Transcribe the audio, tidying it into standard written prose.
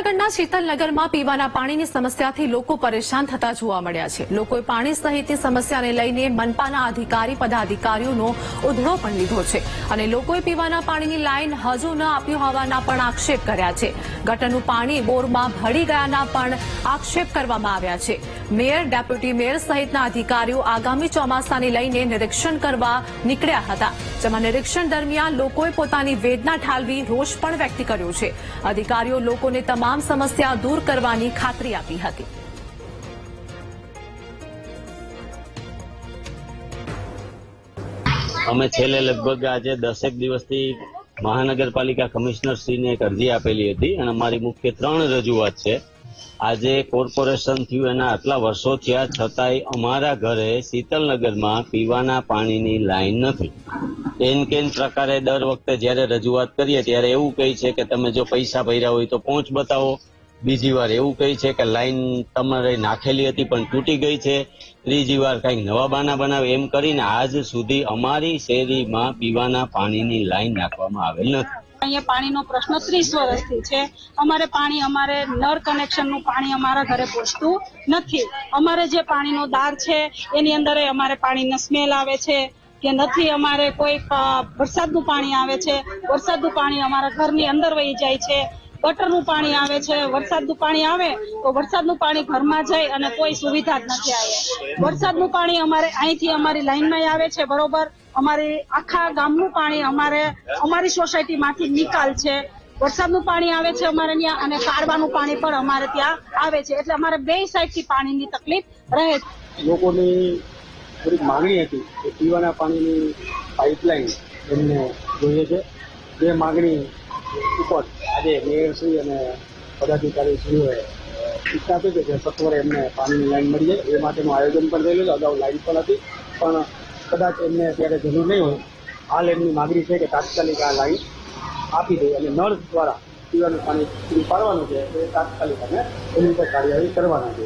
જૂનાગઢના શીતલનગરમાં પીવાના પાણીની સમસ્યાથી લોકો પરેશાન થતા જોવા મળ્યા છે। લોકોએ પાણી સહિતની સમસ્યાને લઈને મનપાના અધિકારી પદાધિકારીઓનો ઉધડો પણ લીધો છે અને લોકોએ પીવાના પાણીની લાઈન હજુ ન આપી હોવાના પણ આક્ષેપ કર્યા છે। ગટરનું પાણી બોરમાં ભળી ગયાના પણ આક્ષેપ કરવામાં આવ્યા છે। મેયર, ડેપ્યુટી મેયર સહિતના અધિકારીઓ આગામી ચોમાસાને લઈને નિરીક્ષણ કરવા નીકળ્યા હતા, જેમાં નિરીક્ષણ દરમિયાન લોકોએ પોતાની વેદના ઠાલવી રોષ પણ વ્યક્ત કર્યો છે। અધિકારીઓ લોકોને તમામ સમસ્યા દૂર કરવાની ખાતરી આપી હતી। અમે છેલ્લે લગભગ આજે 10 દિવસથી મહાનગરપાલિકા કમિશનરશ્રીને એક અરજી આપેલી હતી અને અમારી મુખ્ય 3 રજૂઆત છે। આજે કોર્પોરેશન થયું એના આટલા વર્ષો થયા છતાંય અમારા ઘરે શીતલનગરમાં પીવાના પાણીની લાઈન નથી। કેન પ્રકારે દર વખતે જ્યારે રજૂઆત કરીએ ત્યારે એવું કહે છે કે તમે જો પૈસા ભર્યા હોય તો પહોંચ બતાવો। બીજી વાર એવું કહે છે કે લાઈન તમારે નાખેલી હતી પણ તૂટી ગઈ છે। ત્રીજી વાર કંઈક નવા બાના બનાવે એમ કરીને આજ સુધી અમારી શેરીમાં પીવાના પાણીની લાઈન નાખવામાં આવેલ નથી। અહીંયા પાણીનો પ્રશ્ન 30 વર્ષથી છે। અમારે નળ કનેક્શનનું પાણી અમારા ઘરે પહોંચતું નથી। અમારે જે પાણીનો દાર છે એની અંદર અમારે પાણીની સ્મેલ આવે છે કે નથી। અમારે કોઈ વરસાદનું પાણી આવે છે, વરસાદનું પાણી અમારા ઘરની અંદર વહી જાય છે। ગટરનું પાણી આવે છે, વરસાદનું પાણી આવે તો વરસાદનું પાણી ઘરમાં જાય અને કોઈ સુવિધા જ નથી આવી। વરસાદનું પાણી અમારે અહીંથી અમારી લાઈનમાં આવે છે બરોબર। અમારી આખા ગામનું પાણી અમારી સોસાયટીમાંથી નિકાલ છે। વરસાદનું પાણી આવે છે અમારે ત્યાં અને કારવાનું પાણી પણ અમારે ત્યાં આવે છે, એટલે અમારે બે સાઈડથી પાણીની તકલીફ રહે છે। લોકોની થોડીક માંગણી હતી કે પીવાના પાણીની પાઇપલાઇન એમને જોઈએ છે। જે માંગણી ઉપર આજે મેયરશ્રી અને પદાધિકારીશ્રીઓએ ઈચ્છા આપી છે કે સત્વરે એમને પાણીની લાઈન મળી જાય એ માટેનું આયોજન પણ થયેલું છે। અગાઉ લાઈન પણ હતી પણ કદાચ એમને અત્યારે જરૂર નહીં હોય। હાલ એમની માંગણી છે કે તાત્કાલિક આ લાઈન આપી દે અને નળ દ્વારા પીવાનું પાણી પૂરું પાડવાનું છે એ તાત્કાલિક અમે એની ઉપર કાર્યવાહી કરવાના છે।